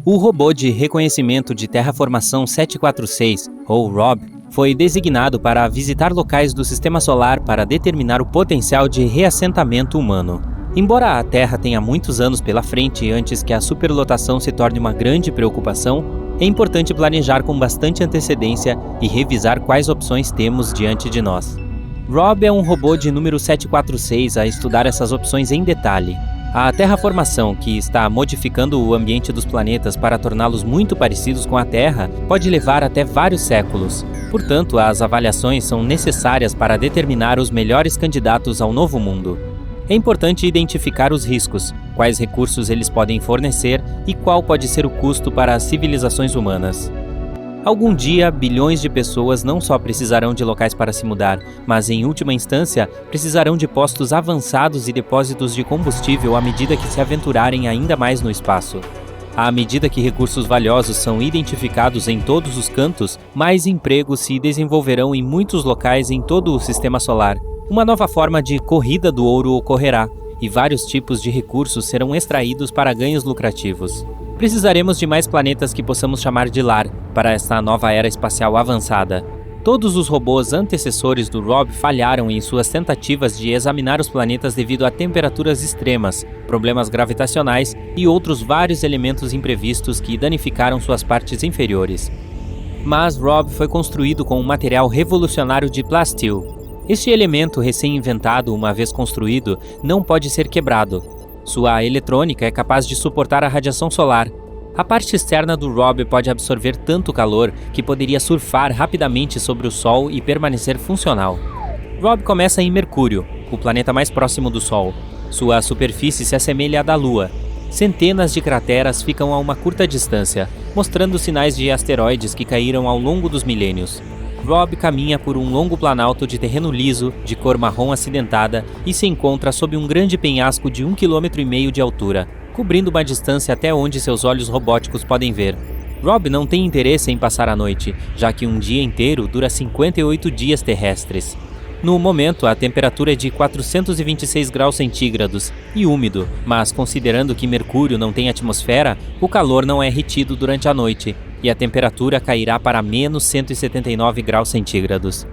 O robô de reconhecimento de terraformação 746, ou ROB, foi designado para visitar locais do Sistema Solar para determinar o potencial de reassentamento humano. Embora a Terra tenha muitos anos pela frente antes que a superlotação se torne uma grande preocupação, é importante planejar com bastante antecedência e revisar quais opções temos diante de nós. ROB é um robô de número 746 a estudar essas opções em detalhe. A terraformação, que está modificando o ambiente dos planetas para torná-los muito parecidos com a Terra, pode levar até vários séculos. Portanto, as avaliações são necessárias para determinar os melhores candidatos ao novo mundo. É importante identificar os riscos, quais recursos eles podem fornecer e qual pode ser o custo para as civilizações humanas. Algum dia, bilhões de pessoas não só precisarão de locais para se mudar, mas, em última instância, precisarão de postos avançados e depósitos de combustível à medida que se aventurarem ainda mais no espaço. À medida que recursos valiosos são identificados em todos os cantos, mais empregos se desenvolverão em muitos locais em todo o Sistema Solar. Uma nova forma de corrida do ouro ocorrerá, e vários tipos de recursos serão extraídos para ganhos lucrativos. Precisaremos de mais planetas que possamos chamar de lar para esta nova era espacial avançada. Todos os robôs antecessores do ROB falharam em suas tentativas de examinar os planetas devido a temperaturas extremas, problemas gravitacionais e outros vários elementos imprevistos que danificaram suas partes inferiores. Mas ROB foi construído com um material revolucionário de plasteel. Este elemento recém-inventado, uma vez construído, não pode ser quebrado. Sua eletrônica é capaz de suportar a radiação solar. A parte externa do ROB pode absorver tanto calor que poderia surfar rapidamente sobre o Sol e permanecer funcional. ROB começa em Mercúrio, o planeta mais próximo do Sol. Sua superfície se assemelha à da Lua. Centenas de crateras ficam a uma curta distância, mostrando sinais de asteroides que caíram ao longo dos milênios. ROB caminha por um longo planalto de terreno liso, de cor marrom acidentada, e se encontra sob um grande penhasco de 1,5 km de altura, cobrindo uma distância até onde seus olhos robóticos podem ver. ROB não tem interesse em passar a noite, já que um dia inteiro dura 58 dias terrestres. No momento, a temperatura é de 426 graus centígrados e úmido, mas considerando que Mercúrio não tem atmosfera, o calor não é retido durante a noite, e a temperatura cairá para menos 179 graus centígrados.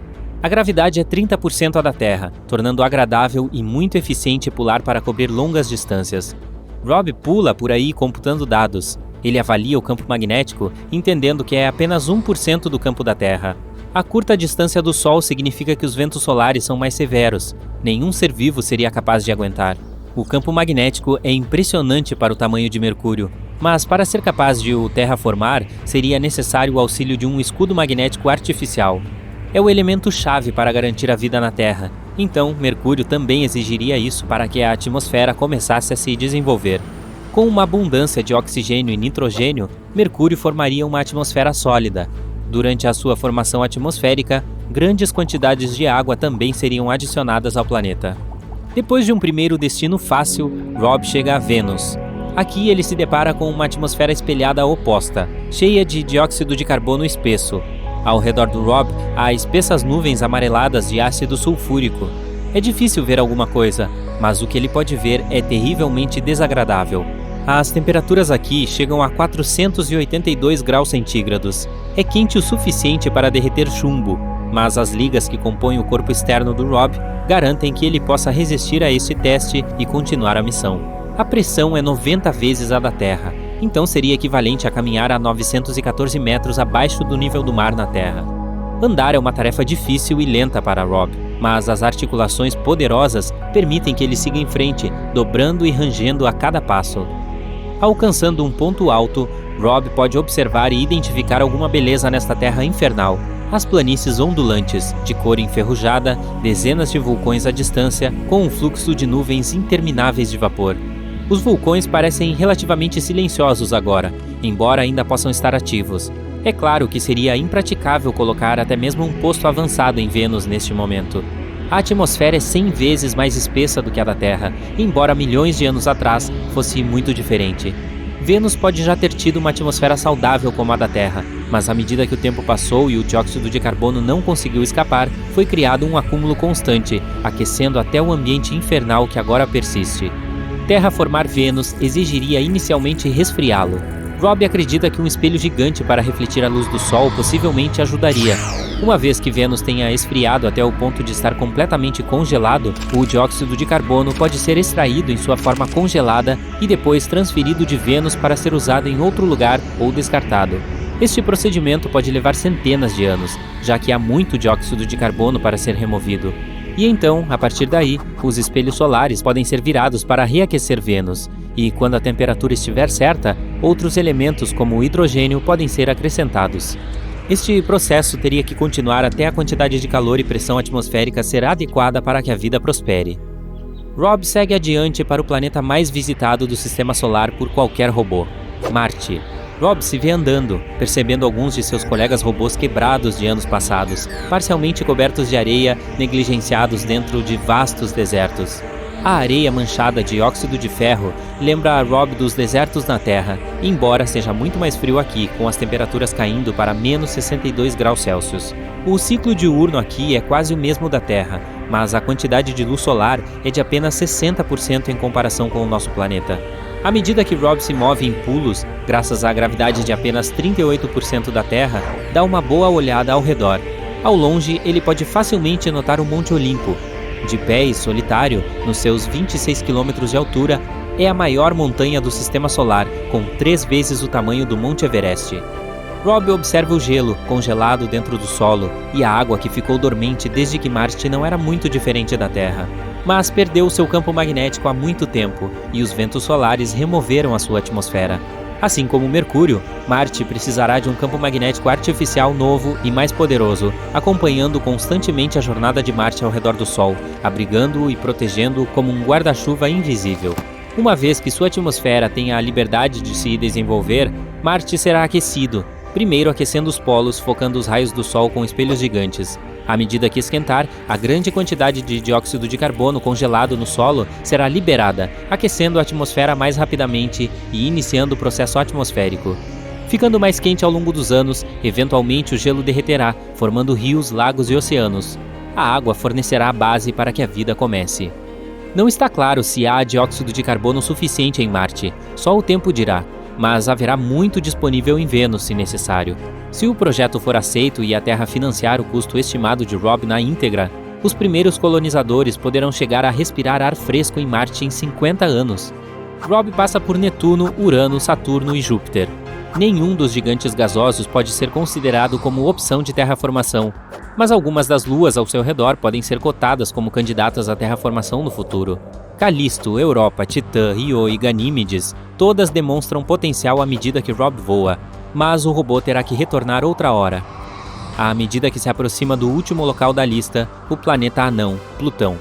A gravidade é 30% a da Terra, tornando agradável e muito eficiente pular para cobrir longas distâncias. ROB pula por aí computando dados. Ele avalia o campo magnético, entendendo que é apenas 1% do campo da Terra. A curta distância do Sol significa que os ventos solares são mais severos. Nenhum ser vivo seria capaz de aguentar. O campo magnético é impressionante para o tamanho de Mercúrio, mas para ser capaz de o terraformar, seria necessário o auxílio de um escudo magnético artificial. É o elemento-chave para garantir a vida na Terra, então Mercúrio também exigiria isso para que a atmosfera começasse a se desenvolver. Com uma abundância de oxigênio e nitrogênio, Mercúrio formaria uma atmosfera sólida. Durante a sua formação atmosférica, grandes quantidades de água também seriam adicionadas ao planeta. Depois de um primeiro destino fácil, ROB chega a Vênus. Aqui ele se depara com uma atmosfera espelhada oposta, cheia de dióxido de carbono espesso. Ao redor do ROB há espessas nuvens amareladas de ácido sulfúrico. É difícil ver alguma coisa, mas o que ele pode ver é terrivelmente desagradável. As temperaturas aqui chegam a 482 graus centígrados. É quente o suficiente para derreter chumbo, mas as ligas que compõem o corpo externo do ROB garantem que ele possa resistir a este teste e continuar a missão. A pressão é 90 vezes a da Terra, então seria equivalente a caminhar a 914 metros abaixo do nível do mar na Terra. Andar é uma tarefa difícil e lenta para ROB, mas as articulações poderosas permitem que ele siga em frente, dobrando e rangendo a cada passo. Alcançando um ponto alto, ROB pode observar e identificar alguma beleza nesta terra infernal. As planícies ondulantes, de cor enferrujada, dezenas de vulcões à distância, com um fluxo de nuvens intermináveis de vapor. Os vulcões parecem relativamente silenciosos agora, embora ainda possam estar ativos. É claro que seria impraticável colocar até mesmo um posto avançado em Vênus neste momento. A atmosfera é 100 vezes mais espessa do que a da Terra, embora milhões de anos atrás fosse muito diferente. Vênus pode já ter tido uma atmosfera saudável como a da Terra, mas à medida que o tempo passou e o dióxido de carbono não conseguiu escapar, foi criado um acúmulo constante, aquecendo até o ambiente infernal que agora persiste. Terraformar Vênus exigiria inicialmente resfriá-lo. Rob acredita que um espelho gigante para refletir a luz do Sol possivelmente ajudaria. Uma vez que Vênus tenha esfriado até o ponto de estar completamente congelado, o dióxido de carbono pode ser extraído em sua forma congelada e depois transferido de Vênus para ser usado em outro lugar ou descartado. Este procedimento pode levar centenas de anos, já que há muito dióxido de carbono para ser removido. E então, a partir daí, os espelhos solares podem ser virados para reaquecer Vênus, e quando a temperatura estiver certa, outros elementos como o hidrogênio podem ser acrescentados. Este processo teria que continuar até a quantidade de calor e pressão atmosférica ser adequada para que a vida prospere. Rob segue adiante para o planeta mais visitado do Sistema Solar por qualquer robô, Marte. Rob se vê andando, percebendo alguns de seus colegas robôs quebrados de anos passados, parcialmente cobertos de areia, negligenciados dentro de vastos desertos. A areia manchada de óxido de ferro lembra a Rob dos desertos na Terra, embora seja muito mais frio aqui, com as temperaturas caindo para menos 62 graus Celsius. O ciclo diurno aqui é quase o mesmo da Terra, mas a quantidade de luz solar é de apenas 60% em comparação com o nosso planeta. À medida que Rob se move em pulos, graças à gravidade de apenas 38% da Terra, dá uma boa olhada ao redor. Ao longe, ele pode facilmente notar o Monte Olimpo. De pé e solitário, nos seus 26 km de altura, é a maior montanha do Sistema Solar, com 3 vezes o tamanho do Monte Everest. Rob observa o gelo congelado dentro do solo e a água que ficou dormente desde que Marte não era muito diferente da Terra. Mas perdeu seu campo magnético há muito tempo e os ventos solares removeram a sua atmosfera. Assim como Mercúrio, Marte precisará de um campo magnético artificial novo e mais poderoso, acompanhando constantemente a jornada de Marte ao redor do Sol, abrigando-o e protegendo-o como um guarda-chuva invisível. Uma vez que sua atmosfera tenha a liberdade de se desenvolver, Marte será aquecido, primeiro aquecendo os polos, focando os raios do Sol com espelhos gigantes. À medida que esquentar, a grande quantidade de dióxido de carbono congelado no solo será liberada, aquecendo a atmosfera mais rapidamente e iniciando o processo atmosférico. Ficando mais quente ao longo dos anos, eventualmente o gelo derreterá, formando rios, lagos e oceanos. A água fornecerá a base para que a vida comece. Não está claro se há dióxido de carbono suficiente em Marte, só o tempo dirá, mas haverá muito disponível em Vênus se necessário. Se o projeto for aceito e a Terra financiar o custo estimado de Rob na íntegra, os primeiros colonizadores poderão chegar a respirar ar fresco em Marte em 50 anos. Rob passa por Netuno, Urano, Saturno e Júpiter. Nenhum dos gigantes gasosos pode ser considerado como opção de terraformação, mas algumas das luas ao seu redor podem ser cotadas como candidatas à terraformação no futuro. Calisto, Europa, Titã, Io e Ganímedes, todas demonstram potencial à medida que Rob voa, mas o robô terá que retornar outra hora. À medida que se aproxima do último local da lista, o planeta anão, Plutão.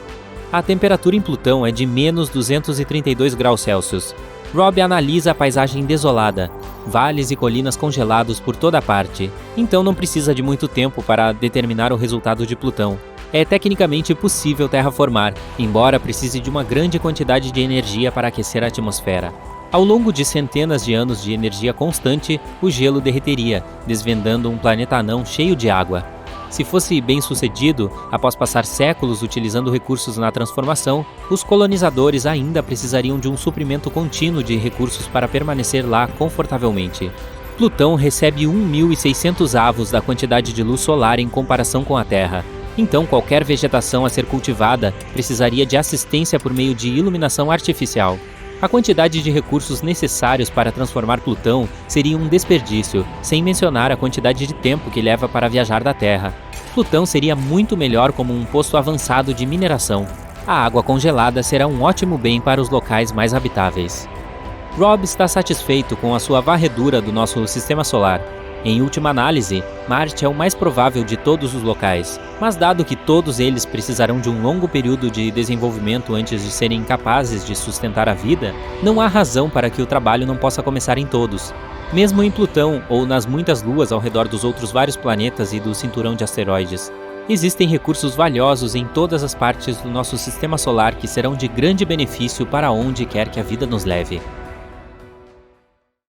A temperatura em Plutão é de menos 232 graus Celsius. Rob analisa a paisagem desolada, vales e colinas congelados por toda parte, então não precisa de muito tempo para determinar o resultado de Plutão. É tecnicamente possível terraformar, embora precise de uma grande quantidade de energia para aquecer a atmosfera. Ao longo de centenas de anos de energia constante, o gelo derreteria, desvendando um planeta anão cheio de água. Se fosse bem sucedido, após passar séculos utilizando recursos na transformação, os colonizadores ainda precisariam de um suprimento contínuo de recursos para permanecer lá confortavelmente. Plutão recebe 1.600 avos da quantidade de luz solar em comparação com a Terra. Então, qualquer vegetação a ser cultivada precisaria de assistência por meio de iluminação artificial. A quantidade de recursos necessários para transformar Plutão seria um desperdício, sem mencionar a quantidade de tempo que leva para viajar da Terra. Plutão seria muito melhor como um posto avançado de mineração. A água congelada será um ótimo bem para os locais mais habitáveis. Rob está satisfeito com a sua varredura do nosso sistema solar. Em última análise, Marte é o mais provável de todos os locais, mas dado que todos eles precisarão de um longo período de desenvolvimento antes de serem capazes de sustentar a vida, não há razão para que o trabalho não possa começar em todos. Mesmo em Plutão ou nas muitas luas ao redor dos outros vários planetas e do cinturão de asteroides, existem recursos valiosos em todas as partes do nosso sistema solar que serão de grande benefício para onde quer que a vida nos leve.